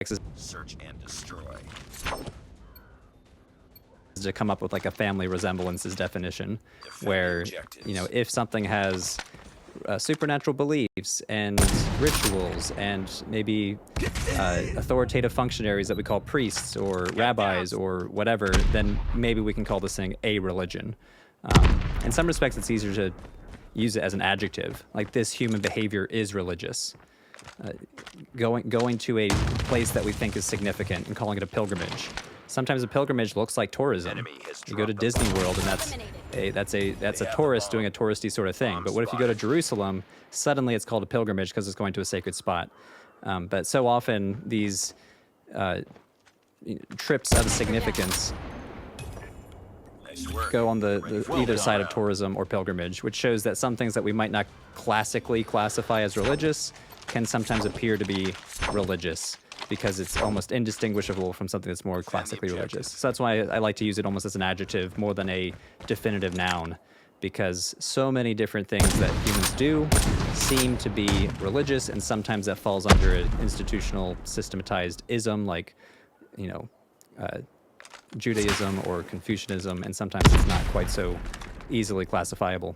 is Search and destroy. to come up with like a family resemblances definition, where if something has supernatural beliefs and rituals and maybe authoritative functionaries that we call priests or rabbis or whatever, then maybe we can call this thing a religion. In some respects, it's easier to use it as an adjective, like this human behavior is religious. Going to a place that we think is significant and calling it a pilgrimage. Sometimes a pilgrimage looks like tourism. You go to Disney World, and that's a tourist doing a touristy sort of thing. But what if you go to Jerusalem? Suddenly, it's called a pilgrimage because it's going to a sacred spot. But so often these trips of significance go on the either side of tourism or pilgrimage, which shows that some things that we might not classically classify as religious can sometimes appear to be religious, because it's almost indistinguishable from something that's more classically religious. So that's why I like to use it almost as an adjective more than a definitive noun, because so many different things that humans do seem to be religious, and sometimes that falls under an institutional systematized ism, like, Judaism or Confucianism, and sometimes it's not quite so easily classifiable.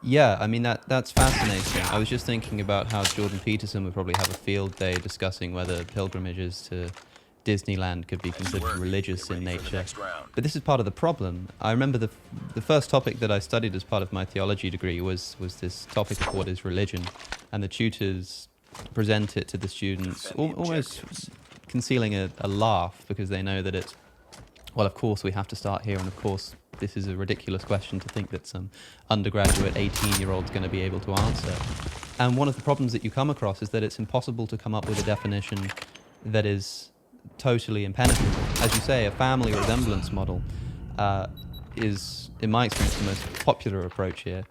Yeah, I mean, that's fascinating. I was just thinking about how Jordan Peterson would probably have a field day discussing whether pilgrimages to Disneyland could be considered religious in nature. But this is part of the problem. I remember the first topic that I studied as part of my theology degree was this topic of what is religion, and the tutors present it to the students almost concealing a laugh, because they know that it's, well, of course we have to start here, and of course this is a ridiculous question to think that some undergraduate 18-year-old's going to be able to answer. And one of the problems that you come across is that it's impossible to come up with a definition that is totally impenetrable. As you say, a family resemblance model is, in my experience, the most popular approach here.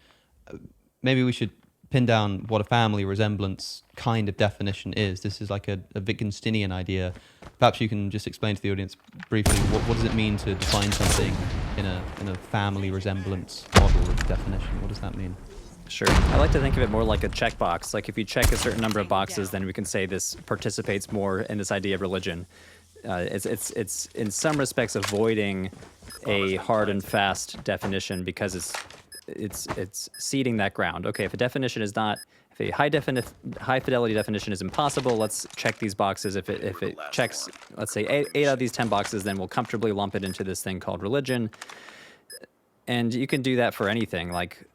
Maybe we should pin down what a family resemblance kind of definition is. This is like a Wittgensteinian idea. Perhaps you can just explain to the audience briefly what does it mean to define something in a family resemblance model of definition? What does that mean? Sure. I like to think of it more like a checkbox. Like if you check a certain number of boxes, then we can say this participates more in this idea of religion. It's in some respects avoiding a hard and fast definition, because it's seeding that ground. Okay, if a definition is not, if a high fidelity definition is impossible, let's check these boxes. If it checks, let's say 8 out of these 10 boxes, then we'll comfortably lump it into this thing called religion. And you can do that for anything, like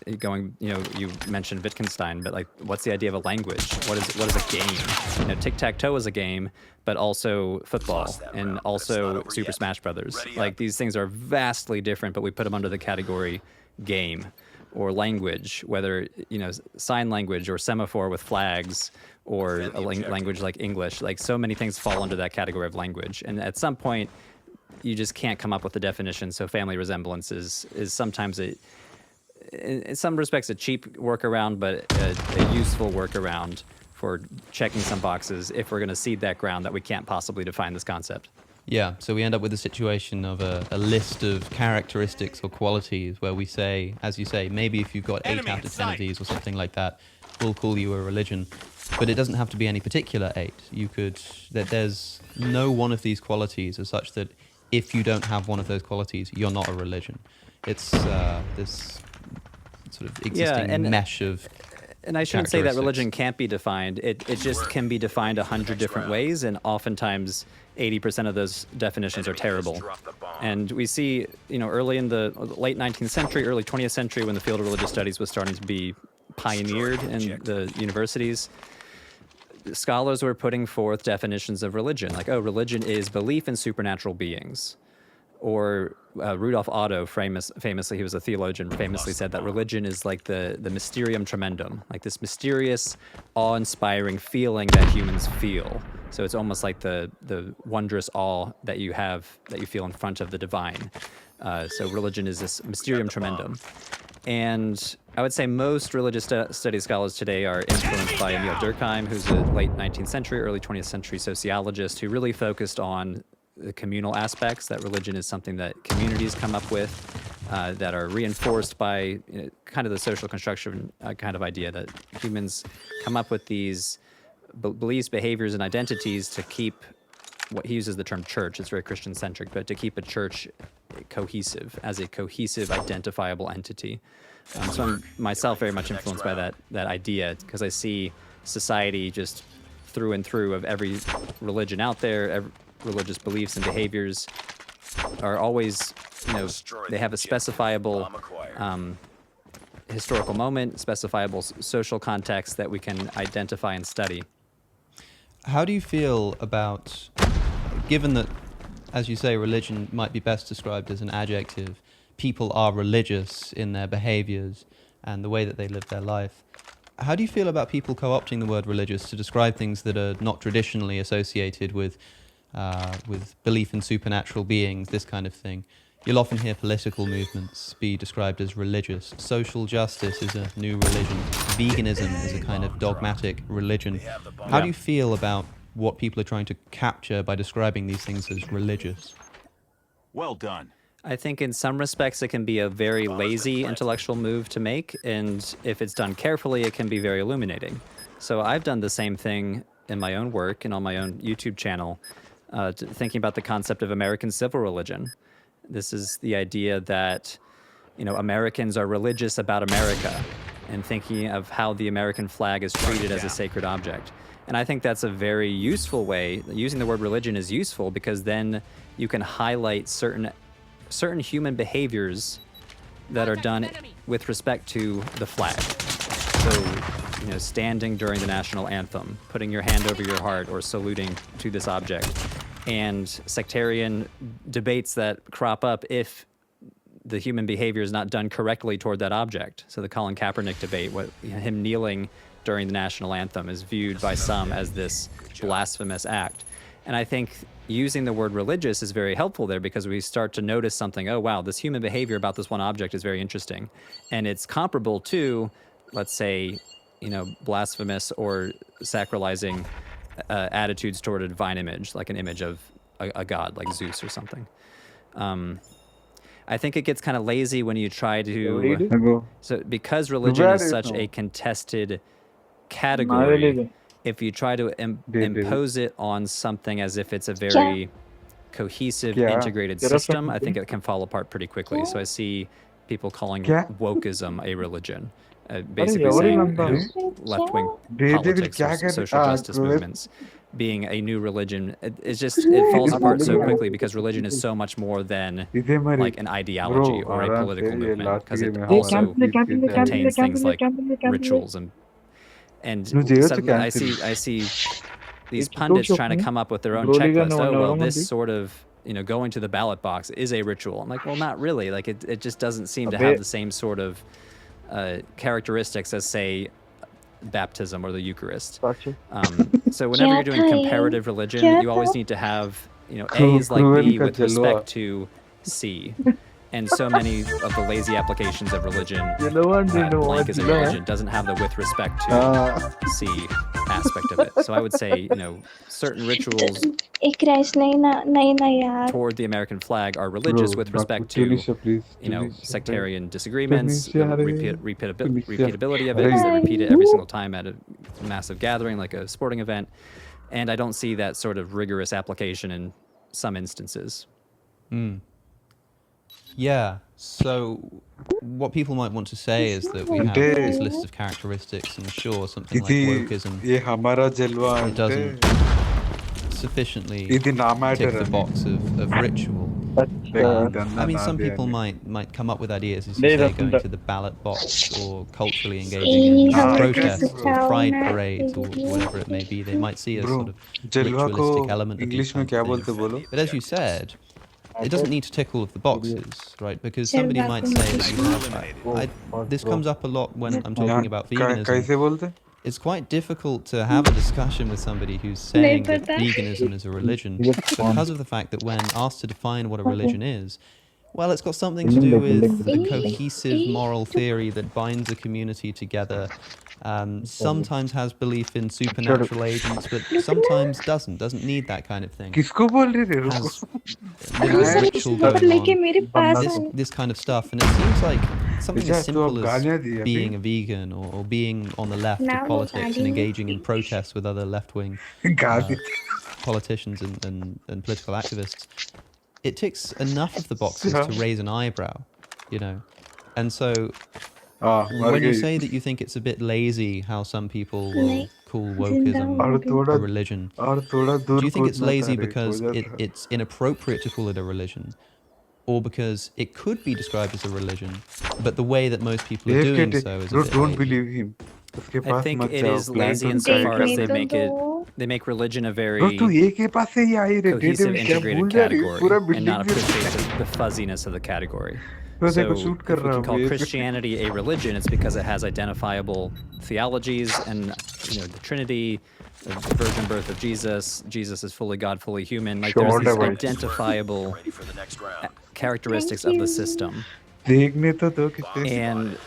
you mentioned Wittgenstein, but like, what's the idea of a language? What is a game? Tic-tac-toe is a game, but also football and also Super Smash Brothers. Like, these things are vastly different, but we put them under the category game. Or language, whether sign language or semaphore with flags, or a language like English. Like, so many things fall under that category of language, and at some point you just can't come up with a definition. So family resemblance is sometimes in some respects a cheap workaround, but a useful workaround for checking some boxes if we're going to seed that ground that we can't possibly define this concept. Yeah, so we end up with a situation of a list of characteristics or qualities where we say, as you say, maybe if you've got 8 out of 10 of these or something like that, we'll call you a religion. But it doesn't have to be any particular 8. There's no one of these qualities as such that if you don't have one of those qualities, you're not a religion. It's this sort of existing mesh of. And I shouldn't say that religion can't be defined. It just can be defined 100 different ways, and oftentimes 80% of those definitions are terrible. And we see, early in the late 19th century, early 20th century, when the field of religious studies was starting to be pioneered in the universities, scholars were putting forth definitions of religion, like, religion is belief in supernatural beings. Or Rudolf Otto, famously, he was a theologian, famously said that religion is like the mysterium tremendum, like this mysterious, awe-inspiring feeling that humans feel. So it's almost like the wondrous awe that you feel in front of the divine. So religion is this mysterium tremendum. And I would say most religious studies scholars today are influenced by Emil Durkheim, who's a late 19th century, early 20th century sociologist who really focused on the communal aspects, that religion is something that communities come up with, that are reinforced by kind of the social construction kind of idea, that humans come up with these beliefs, behaviors, and identities to keep what he uses the term church. It's very Christian centric, but to keep a church cohesive as a cohesive, identifiable entity. So I'm myself very much influenced by that idea because I see society just through and through of every religion out there, religious beliefs and behaviors are always, they have a specifiable historical moment, specifiable social context that we can identify and study. How do you feel about, given that, as you say, religion might be best described as an adjective, people are religious in their behaviors and the way that they live their life. How do you feel about people co-opting the word religious to describe things that are not traditionally associated with belief in supernatural beings, this kind of thing? You'll often hear political movements be described as religious. Social justice is a new religion. Veganism is a kind of dogmatic religion. How do you feel about what people are trying to capture by describing these things as religious? Well done. I think in some respects it can be a very lazy intellectual move to make, and if it's done carefully, it can be very illuminating. So I've done the same thing in my own work and on my own YouTube channel, thinking about the concept of American civil religion. This is the idea that, Americans are religious about America and thinking of how the American flag is treated as a sacred object. And I think that's a very useful way. Using the word religion is useful because then you can highlight certain human behaviors that are done with respect to the flag. So, standing during the national anthem, putting your hand over your heart or saluting to this object, and sectarian debates that crop up if the human behavior is not done correctly toward that object. So the Colin Kaepernick debate, him kneeling during the national anthem is viewed by some as this blasphemous act. And I think using the word religious is very helpful there because we start to notice something, oh wow, this human behavior about this one object is very interesting. And it's comparable to, let's say, blasphemous or sacralizing attitudes toward a divine image, like an image of a god, like Zeus or something. I think it gets kind of lazy when you try to... So because religion is such a contested category, if you try to impose it on something as if it's a very cohesive, integrated system, I think it can fall apart pretty quickly. So I see people calling wokeism a religion. Basically saying left-wing politics or social justice movements being a new religion. It falls apart so quickly because religion is so much more than like an ideology or a political movement, because it also contains things like rituals and I see these pundits trying to come up with their own checklist. Oh, well, this sort of, going to the ballot box is a ritual. I'm like, well, not really. Like, it just doesn't seem to have the same sort of characteristics as, say, baptism or the Eucharist. So whenever you're doing comparative religion, you always need to have, A is like B with respect to C. And so many of the lazy applications of religion, blank as a religion, doesn't have the with respect to C aspect of it. So I would say, certain rituals toward the American flag are religious with respect to, sectarian disagreements, repeatability of it, because they repeat it every single time at a massive gathering, like a sporting event. And I don't see that sort of rigorous application in some instances. Yeah, so what people might want to say is that we have this list of characteristics, and sure, something like wokeism, it doesn't sufficiently tick the box of ritual. I mean, some people might come up with ideas, as you say, going to the ballot box or culturally engaging in protests or pride parades or whatever it may be. They might see a sort of ritualistic element of these kinds of things. But as you said, it doesn't need to tick all of the boxes, right? Because somebody might say that you have... this comes up a lot when I'm talking about veganism. It's quite difficult to have a discussion with somebody who's saying that veganism is a religion because of the fact that when asked to define what a religion is, well, it's got something to do with a cohesive moral theory that binds a community together, sometimes has belief in supernatural agents, but sometimes doesn't need that kind of thing. Has ritual going on, this kind of stuff, and it seems like something as simple as being a vegan or being on the left of politics and engaging in protests with other left-wing politicians and political activists, it ticks enough of the boxes to raise an eyebrow, you know. And so when you say that you think it's a bit lazy how some people will call wokeism a religion, do you think it's lazy because it's inappropriate to call it a religion? Or because it could be described as a religion, but the way that most people are doing so is a bit don't lazy? believe him. I think it is lazy insofar as they make religion a very cohesive, integrated category and not appreciate the fuzziness of the category. So if we can call Christianity a religion, it's because it has identifiable theologies and the Trinity, the virgin birth of Jesus. Jesus is fully God, fully human. Like there's these identifiable characteristics of the system. And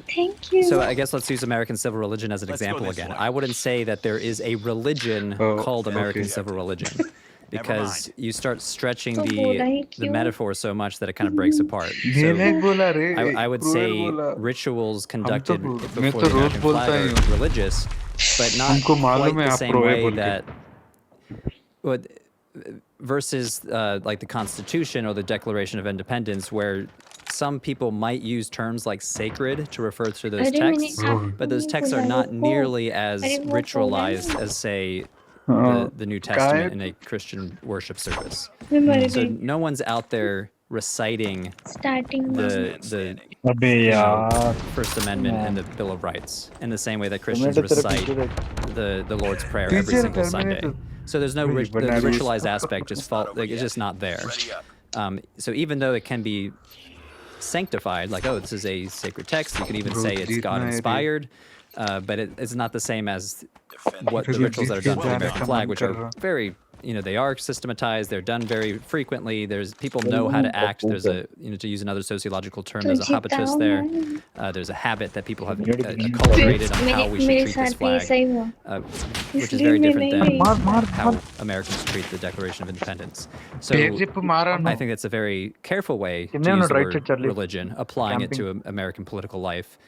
Thank you. so I guess let's use American civil religion as an example again. I wouldn't say that there is a religion called American civil religion, because you start stretching the metaphor so much that it kind of breaks apart. So I would say rituals conducted before the American flag are religious, but not quite the same way that versus like the Constitution or the Declaration of Independence, where some people might use terms like sacred to refer to those texts, but those texts are not nearly as ritualized as, say, the New Testament in a Christian worship service. So no one's out there reciting the First Amendment and the Bill of Rights in the same way that Christians recite the Lord's Prayer every single Sunday. So there's no the ritualized aspect, it's just not there. So even though it can be sanctified, like, oh, this is a sacred text, you can even say it's God-inspired, but it's not the same as what the rituals that are done for the American flag, which are very, they are systematized, they're done very frequently, people know how to act, there's a, to use another sociological term, there's a habitus there, there's a habit that people have cultivated on how we should treat this flag, which is very different than how Americans treat the Declaration of Independence. So I think that's a very careful way to use the word religion, applying it to American political life.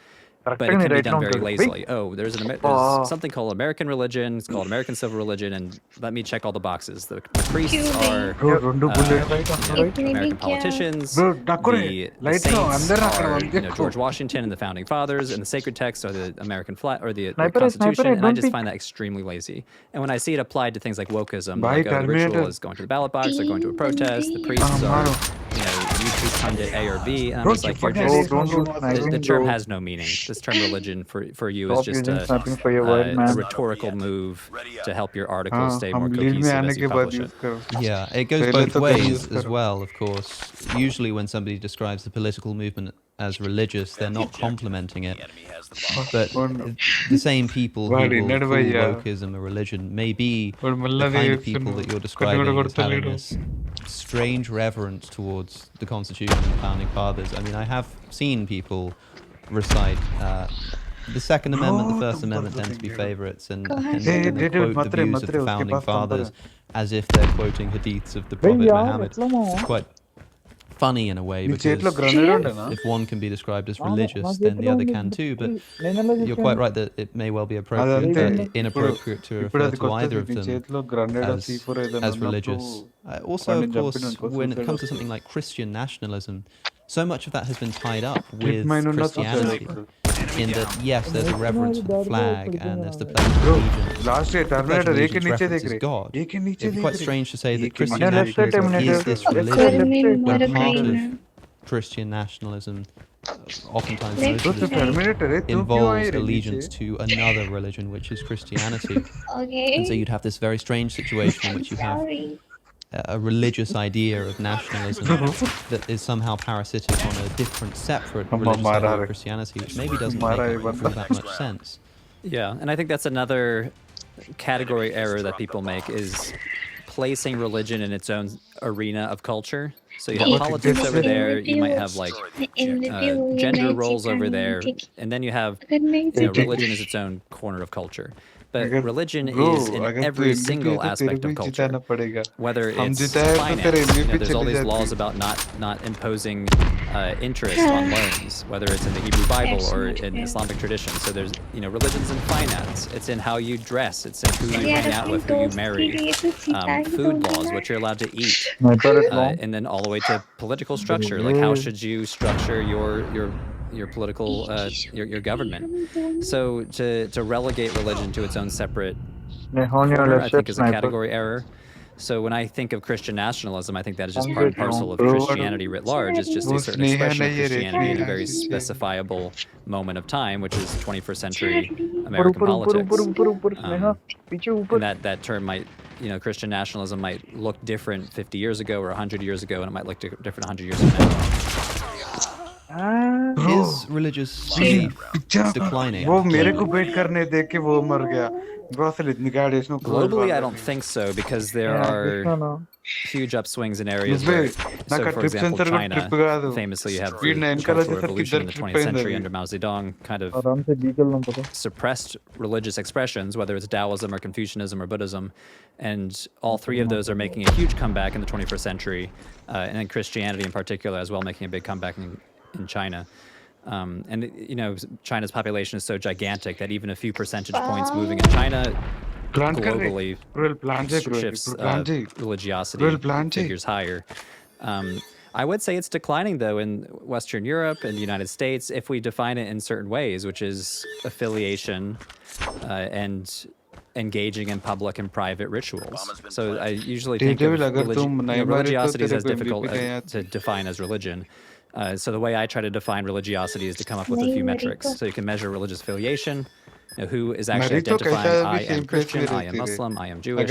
But it can be done very lazily. Oh, there's something called American religion. It's called American civil religion, and let me check all the boxes. The priests are American politicians. The saints are George Washington and the founding fathers, and the sacred texts are the American flag or the Constitution. And I just find that extremely lazy. And when I see it applied to things like wokeism, like the ritual is going to the ballot box, they're going to a protest. The priests are YouTube pundit A or B, and I'm just like, the term has no meaning. This term religion for you is just a rhetorical move to help your article stay more cohesive as you publish it. Yeah, it goes both ways as well, of course. Usually when somebody describes the political movement as religious, they're not complimenting it. But the same people who will call wokeism a religion may be the kind of people that you're describing as having this strange reverence towards the Constitution and the Founding Fathers. I mean, I have seen people recite the Second Amendment, the First Amendment tend to be favorites, and they quote the views of the Founding Fathers as if they're quoting hadiths of the Prophet Muhammad. It's quite funny in a way, because if one can be described as religious, then the other can too, but you're quite right that it may well be inappropriate to refer to either of them as religious. Also, of course, when it comes to something like Christian nationalism, so much of that has been tied up with Christianity, in that, yes, there's a reverence for the flag and there's the pledge of allegiance. The pledge of allegiance references God. It's quite strange to say that Christian nationalism is this religion, when part of Christian nationalism, oftentimes most of the time, involves allegiance to another religion, which is Christianity. And so you'd have this very strange situation in which you have a religious idea of nationalism that is somehow parasitic on a different, separate religious idea of Christianity, which maybe doesn't make all that much sense. Yeah, and I think that's another category error that people make, is placing religion in its own arena of culture. So you have politics over there, you might have like gender roles over there, and then you have religion as its own corner of culture. But अगर religion bro is in अगर तू every MVP है single तो तेरे aspect को of he culture. जिताना पड़ेगा Whether हम it's जिताए तो तेरे finance, MVP there's all चली these जाती laws है about not imposing interest on loans, whether it's in the Hebrew Bible That's or not in fair. Islamic tradition. So there's, religion's in finance. It's in how you dress. It's in who you यार hang out अपने with, who you दोस्त के marry. लिए तो जीता ही Food दोगे laws, ना। what you're allowed to eat, Sniper at long and then all the way to political structure. Like how should you structure your political your government? So to relegate religion to its own separate नहीं होने वाला corner, I think shit is a sniper category error. So when I think of Christian nationalism, I think that is just हम part and देख रहा parcel हूँ of bro Christianity writ large. It's just वो a certain Sneha expression of नहीं है Christianity in a very रेतली specifiable moment of time, which is 21st century Charlie. American ऊपर ऊपर ऊपर politics. ऊपर ऊपर स्नेहा पीछे ऊपर And that term might, Christian nationalism might look different 50 years ago or 100 years ago, and it might look different 100 years from now. bro Is religious really belief declining? वो मेरे को बेट करने देख के वो मर गया bro असल इतनी गाड़ी इसमें Globally, I don't think so, because there are huge upswings in areas where, so for example, China, famously you have the Cultural Revolution in the 20th century under Mao Zedong, kind of आराम से legal ना पता suppressed religious expressions, whether it's Taoism or Confucianism or Buddhism, and all three of those are making a huge comeback in the 21st century, and then Christianity in particular as well, making a big comeback in China. And China's population is so gigantic that even a few percentage points moving in China globally shifts religiosity figures higher. I would say it's declining, though, in Western Europe and the United States, if we define it in certain ways, which is affiliation and engaging in public and private rituals. So I usually think of religiosity as difficult to define as religion. So the way I try to define religiosity is to come up with a few metrics. So you can measure religious affiliation, who is actually identifying I am Christian, I am Muslim, I am Jewish.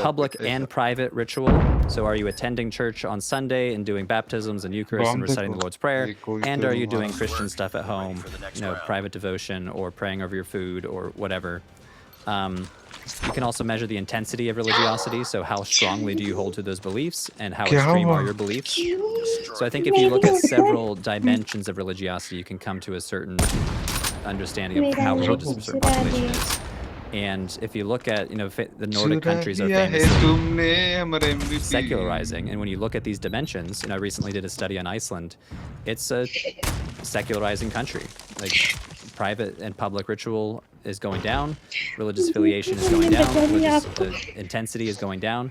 Public and private ritual. So are you attending church on Sunday and doing baptisms and Eucharist and reciting the Lord's Prayer? And are you doing Christian stuff at home, private devotion or praying over your food or whatever? You can also measure the intensity of religiosity. So how strongly do you hold to those beliefs, and how extreme are your beliefs? So I think if you look at several dimensions of religiosity, you can come to a certain understanding of how religious a certain population is. And if you look at, the Nordic countries are famously secularizing. And when you look at these dimensions, I recently did a study on Iceland. It's a secularizing country. Like private and public ritual is going down, religious affiliation is going down, religious intensity is going down.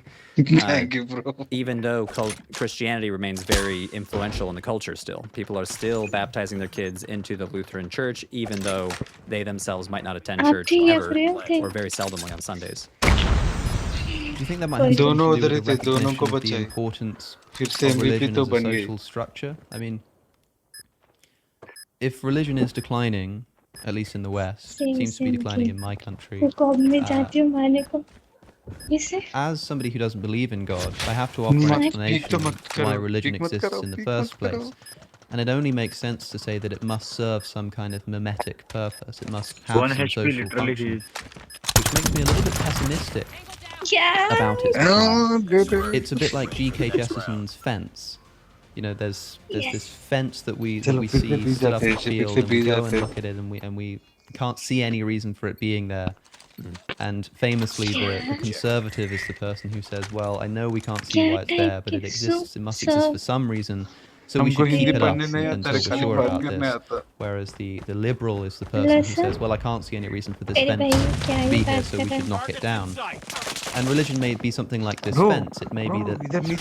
Even though Christianity remains very influential in the culture still. People are still baptizing their kids into the Lutheran Church, even though they themselves might not attend church ever or very seldomly on Sundays. Do you think that might have something to do with the recognition of the importance of religion as a social structure? I mean, if religion is declining, at least in the West, seems to be declining in my country. As somebody who doesn't believe in God, I have to offer an explanation for why religion exists in the first place. And it only makes sense to say that it must serve some kind of mimetic purpose. It must have some social function, which makes me a little bit pessimistic about it. It's a bit like G.K. Chesterton's fence. There's this fence that we see set up in the field, and we go and look at it, and we can't see any reason for it being there. And famously, the conservative is the person who says, well, I know we can't see why it's there, but it exists. It must exist for some reason. So we should keep it up until we're sure about this. Whereas the liberal is the person who says, well, I can't see any reason for this fence to be here, so we should knock it down. And religion may be something like this fence. It may be that it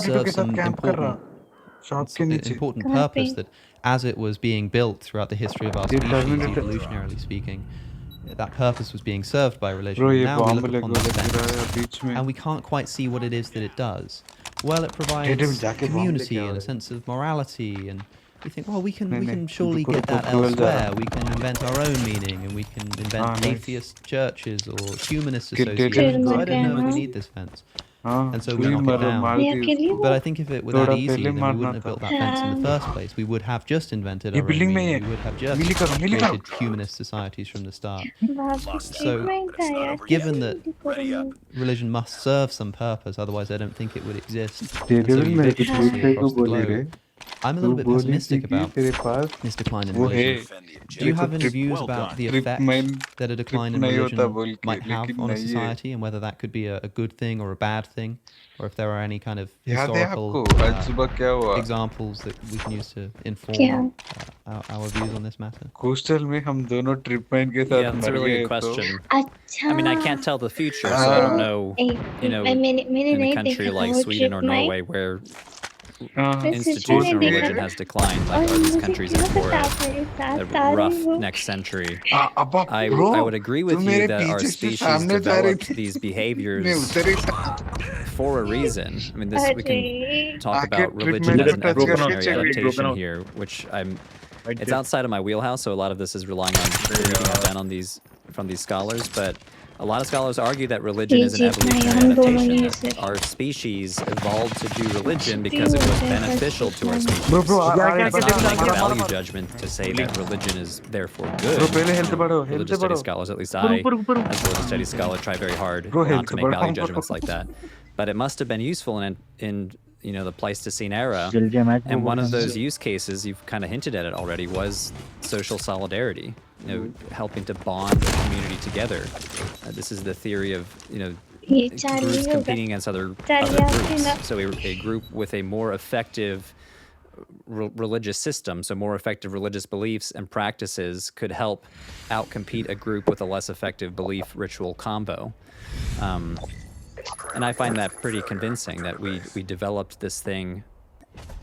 serves some important purpose, that as it was being built throughout the history of our species, evolutionarily speaking, that purpose was being served by religion. Now we look upon this fence, and we can't quite see what it is that it does. Well, it provides community and a sense of morality, and we think, well, we can surely get that elsewhere. We can invent our own meaning, and we can invent atheist churches or humanist associations. So I don't know if we need this fence. And so we knock it down. But I think if it were that easy, then we wouldn't have built that fence in the first place. We would have just invented our own meaning. We would have just created humanist societies from the start. So, given that religion must serve some purpose, otherwise I don't think it would exist so ubiquitously across the globe, I'm a little bit तू बोली थी pessimistic कि about तेरे पास this decline in वो है religion. Do you have any views Well about done. the trip effect mine that a trip decline in नहीं होता religion बोल के might have लेकिन on a नहीं है society, and whether that could be a good thing or a bad thing, or if there are any kind of याद है historical आपको आज सुबह क्या हुआ examples that we can use to क्या? inform our views on this matter? Coastal में हम दोनों ट्रिप माइन के Yeah, साथ that's a मर really गए good तो question. अच्छा, I mean, I can't tell the future, so I don't know, you know, मैंने in a नहीं country देखा था like वो Sweden or trip mine. Norway where हाँ institutional देखा religion था। has declined, और like are these मुझे countries क्या in for पता a, मेरे साथ a सारे rough वो next century? अब I ब्रो would agree तू with you मेरे that our पीछे से species सामने जा रही developed थी these मैं behaviors उधर ही for a reason. I mean, this we can अरे talk आके about trip religion mine as का an टच करके evolutionary चली adaptation here, which it's outside of my wheelhouse, so a lot of this is relying on the reading I've done on these from these scholars, but a lot of scholars argue that religion ये is an जीतना है evolutionary हम दोनों adaptation, ने that सिर्फ our species evolved to do religion छुट्टी because it हो was जाए बस beneficial to our जीतना है। Bro species. Bro It's not like a हमारा value judgment to say that religion is therefore good. Bro पहले हेल्थ You know, बढ़ो health religious studies बढ़ो scholars, at least I, as a religious studies scholar, try very hard bro not health to make value बढ़ाओ judgments like that. But it must have been useful in you know, the Pleistocene era. And one of those use cases, you've kind of hinted at it already, was social solidarity. You know, helping to bond a community together. This is the theory of, you know, ये चालू groups होगा competing against other चालू आपके ना groups. So a group with a more effective religious system, so more effective religious beliefs and practices, could help outcompete a group with a less effective belief ritual combo. And I find that pretty convincing that we developed this thing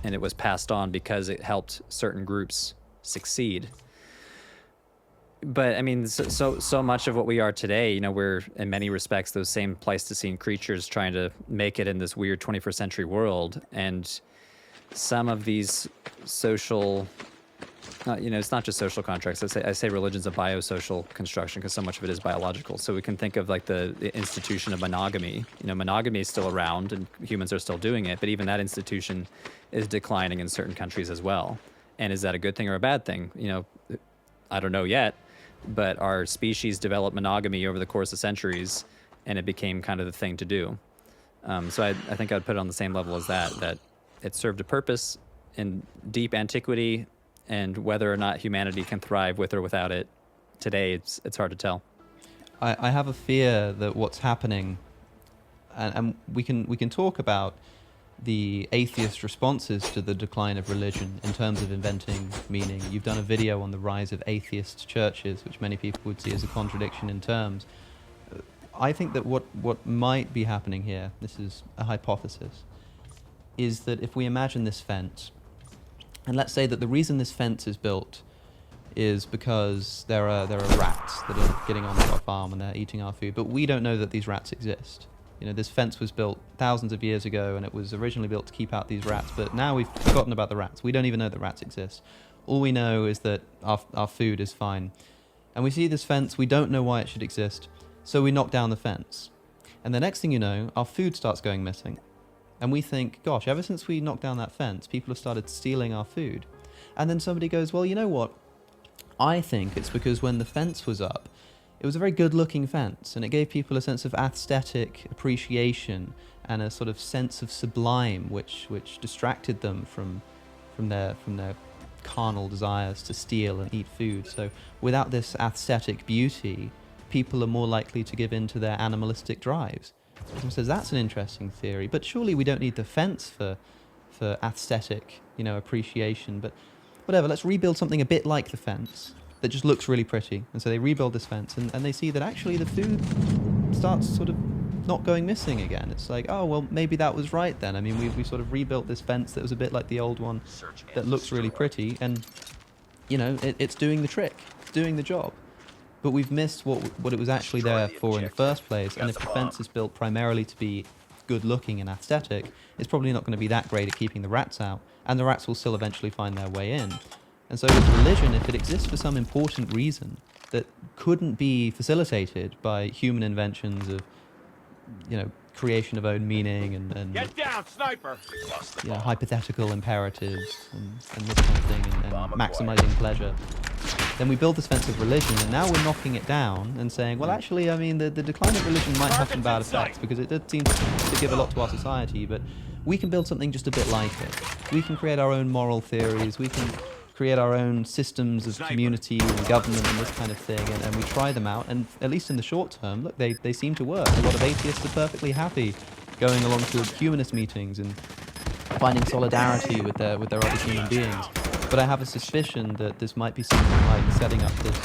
and it was passed on because it helped certain groups succeed. But I mean, so much of what we are today, you know, we're in many respects those same Pleistocene creatures trying to make it in this weird 21st century world. And some of these social, you know, it's not just social contracts. I say religion's a biosocial construction because so much of it is biological. So we can think of like the institution of monogamy. You know, monogamy is still around and humans are still doing it, but even that institution is declining in certain countries as well. And is that a good thing or a bad thing? You know, I don't know yet, but our species developed monogamy over the course of centuries and it became kind of the thing to do. So I think I'd put it on the same level as that it served a purpose in deep antiquity, and whether or not humanity can thrive with or without it today, it's hard to tell. I have a fear that what's happening, and we can talk about the atheist responses to the decline of religion in terms of inventing meaning. You've done a video on the rise of atheist churches, which many people would see as a contradiction in terms. I think that what might be happening here, this is a hypothesis, is that if we imagine this fence, and let's say that the reason this fence is built is because there are rats that are getting onto our farm and they're eating our food, but we don't know that these rats exist. You know, this fence was built thousands of years ago and it was originally built to keep out these rats, but now we've forgotten about the rats. We don't even know that rats exist. All we know is that our food is fine. And we see this fence, we don't know why it should exist, so we knock down the fence. And the next thing you know, our food starts going missing. And we think, gosh, ever since we knocked down that fence, people have started stealing our food. And then somebody goes, well, you know what? I think it's because when the fence was up, it was a very good-looking fence, and it gave people a sense of aesthetic appreciation and a sort of sense of sublime, which distracted them from their carnal desires to steal and eat food. So without this aesthetic beauty, people are more likely to give in to their animalistic drives. Someone says that's an interesting theory, but surely we don't need the fence for aesthetic, you know, appreciation. But whatever, let's rebuild something a bit like the fence that just looks really pretty. And so they rebuild this fence, and they see that actually the food starts sort of not going missing again. It's like, oh, well, maybe that was right then. I mean, we sort of rebuilt this fence that was a bit like the old one that looks really pretty, and, you know, it's doing the trick. It's doing the job. But we've missed what it was actually there for in the first place, and if the fence is built primarily to be good-looking and aesthetic, it's probably not going to be that great at keeping the rats out, and the rats will still eventually find their way in. And so with religion, if it exists for some important reason that couldn't be facilitated by human inventions of creation of own meaning and Get down, sniper! hypothetical imperatives and this kind of thing and maximizing pleasure. Then we build this fence of religion, and now we're knocking it down and saying, well, actually, I mean, the decline of religion might have some bad effects because it does seem to give a lot to our society, but we can build something just a bit like it. We can create our own moral theories. We can create our own systems of community and government and this kind of thing, and we try them out, and at least in the short term, look, they seem to work. A lot of atheists are perfectly happy going along to humanist meetings and finding solidarity with their other human beings. But I have a suspicion that this might be something like setting up this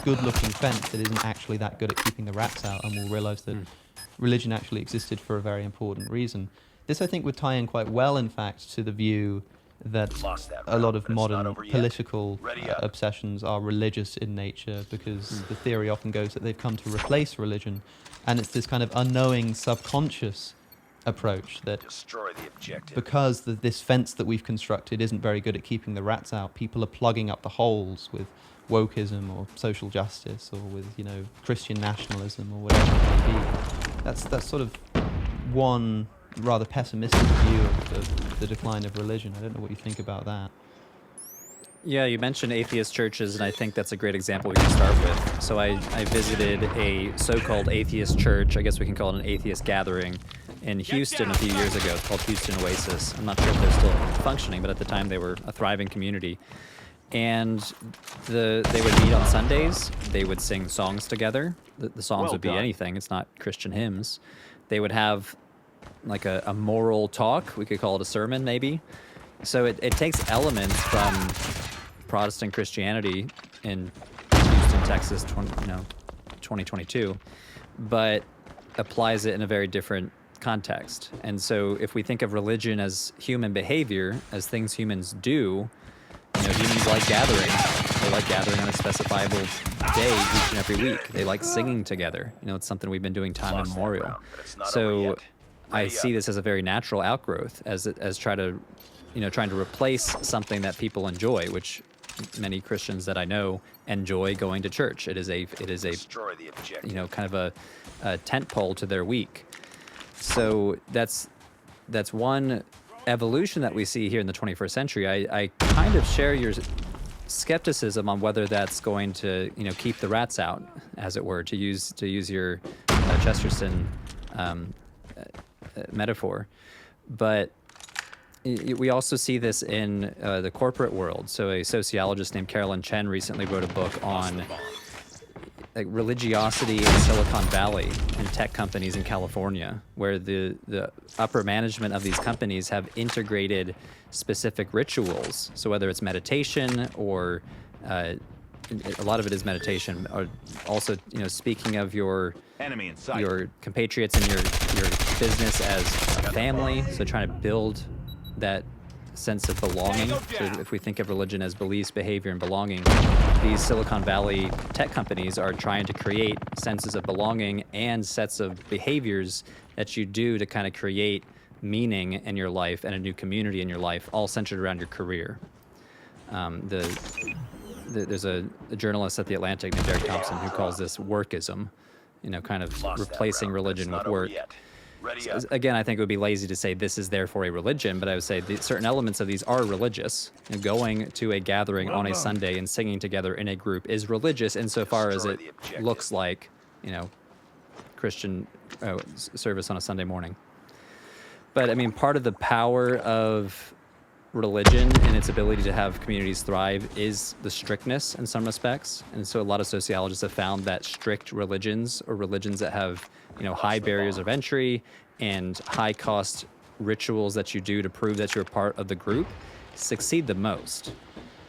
good-looking fence that isn't actually that good at keeping the rats out, and we'll realize that religion actually existed for a very important reason. This, I think, would tie in quite well, in fact, to the view that a lot of modern political obsessions are religious in nature, because the theory often goes that they've come to replace religion, and it's this kind of unknowing, subconscious approach that because this fence that we've constructed isn't very good at keeping the rats out, people are plugging up the holes with wokeism or social justice or with, Christian nationalism or whatever it may be. That's sort of one rather pessimistic view of the decline of religion. I don't know what you think about that. Yeah, you mentioned atheist churches, and I think that's a great example we can start with. So I visited a so-called atheist church, I guess we can call it an atheist gathering, in Houston a few years ago. It's called Houston Oasis. I'm not sure if they're still functioning, but at the time they were a thriving community. And they would meet on Sundays. They would sing songs together. The songs would be anything. It's not Christian hymns. They would have like a moral talk. We could call it a sermon, maybe. So it takes elements from Protestant Christianity in Houston, Texas, 2022, but applies it in a very different context. And so if we think of religion as human behavior, as things humans do, humans like gathering. They like gathering on a specifiable day each and every week. They like singing together. It's something we've been doing time immemorial. So I see this as a very natural outgrowth, as trying to replace something that people enjoy, which many Christians that I know enjoy going to church. It is a kind of a tent pole to their week. So that's one evolution that we see here in the 21st century. I kind of share your skepticism on whether that's going to keep the rats out, as it were, to use your Chesterton metaphor. But we also see this in the corporate world. So a sociologist named Carolyn Chen recently wrote a book on religiosity in Silicon Valley and tech companies in California, where the upper management of these companies have integrated specific rituals. So whether it's meditation or a lot of it is meditation, or also speaking of your compatriots and your business as a family. So trying to build that sense of belonging. So if we think of religion as beliefs, behavior, and belonging, these Silicon Valley tech companies are trying to create senses of belonging and sets of behaviors that you do to kind of create meaning in your life and a new community in your life, all centered around your career. There's a journalist at The Atlantic named Derek Thompson who calls this workism, kind of replacing religion with work. So, again, I think it would be lazy to say this is therefore a religion, but I would say certain elements of these are religious. Going to a gathering on a Sunday and singing together in a group is religious insofar as it looks like, Christian service on a Sunday morning. But I mean, part of the power of religion and its ability to have communities thrive is the strictness in some respects. And so a lot of sociologists have found that strict religions, or religions that have high barriers of entry and high cost rituals that you do to prove that you're part of the group, succeed the most.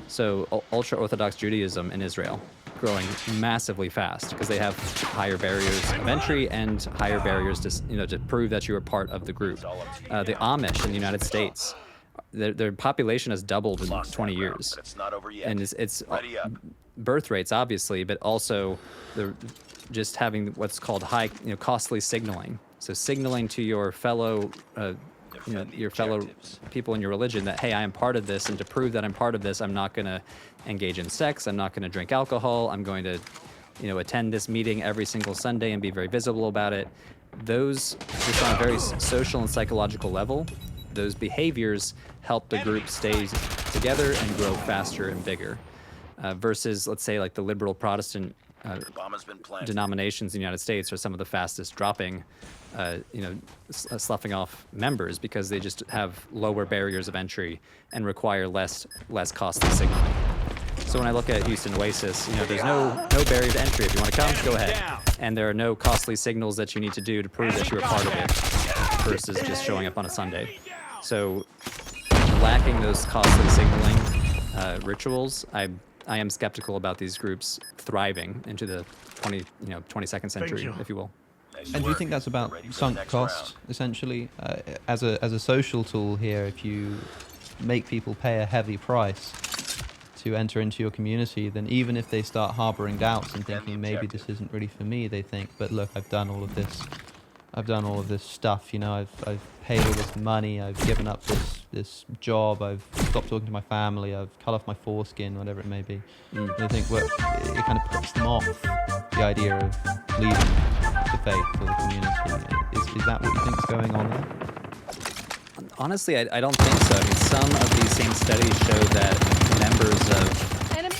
So ultra-Orthodox Judaism in Israel, growing massively fast because they have higher barriers of entry and higher barriers to prove that you are part of the group. The Amish in the United States, their population has doubled in 20 years. And it's birth rates, obviously, but also just having what's called high, costly signaling. So signaling to your fellow people in your religion that, hey, I am part of this, and to prove that I'm part of this, I'm not going to engage in sex, I'm not going to drink alcohol, I'm going to, attend this meeting every single Sunday and be very visible about it. those, just on a very social and psychological level, those behaviors help the group stay together and grow faster and bigger. Versus, let's say, like the liberal Protestant denominations in the United States are some of the fastest dropping, sloughing off members because they just have lower barriers of entry and require less costly signaling. So when I look at Houston Oasis, there's no barrier to entry. If you want to come, go ahead. And there are no costly signals that you need to do to prove that you're a part of it versus just showing up on a Sunday. So lacking those costly signaling rituals, I am skeptical about these groups thriving into the 22nd century, if you will. And do you think that's about sunk cost, essentially? As a social tool here, if you make people pay a heavy price to enter into your community, then even if they start harboring doubts and thinking maybe this isn't really for me, they think, but look, I've done all of this stuff, I've paid all this money, I've given up this job, I've stopped talking to my family, I've cut off my foreskin, whatever it may be. They think, well, it kind of puts them off the idea of leaving the faith or the community. Is that what you think is going on there? Honestly, I don't think so. I mean, some of these same studies show that members of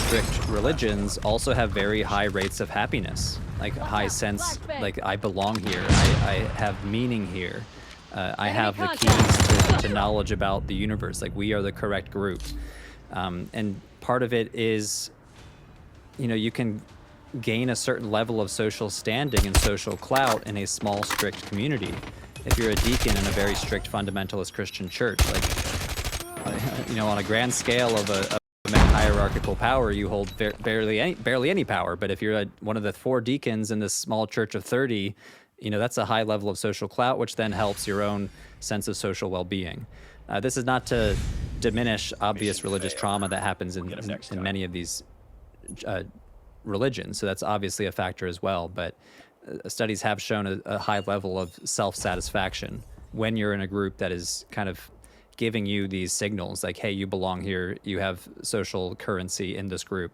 strict religions also have very high rates of happiness, like a high sense, like I belong here, I have meaning here, I have the keys to knowledge about the universe, like we are the correct group. And part of it is, you can gain a certain level of social standing and social clout in a small, strict community. If you're a deacon in a very strict fundamentalist Christian church, like, on a grand scale of a hierarchical power, you hold barely any power. But if you're one of the 4 deacons in this small church of 30, that's a high level of social clout, which then helps your own sense of social well-being. This is not to diminish obvious religious trauma that happens in many of these religions. So that's obviously a factor as well. But studies have shown a high level of self-satisfaction when you're in a group that is kind of giving you these signals like, hey, you belong here, you have social currency in this group.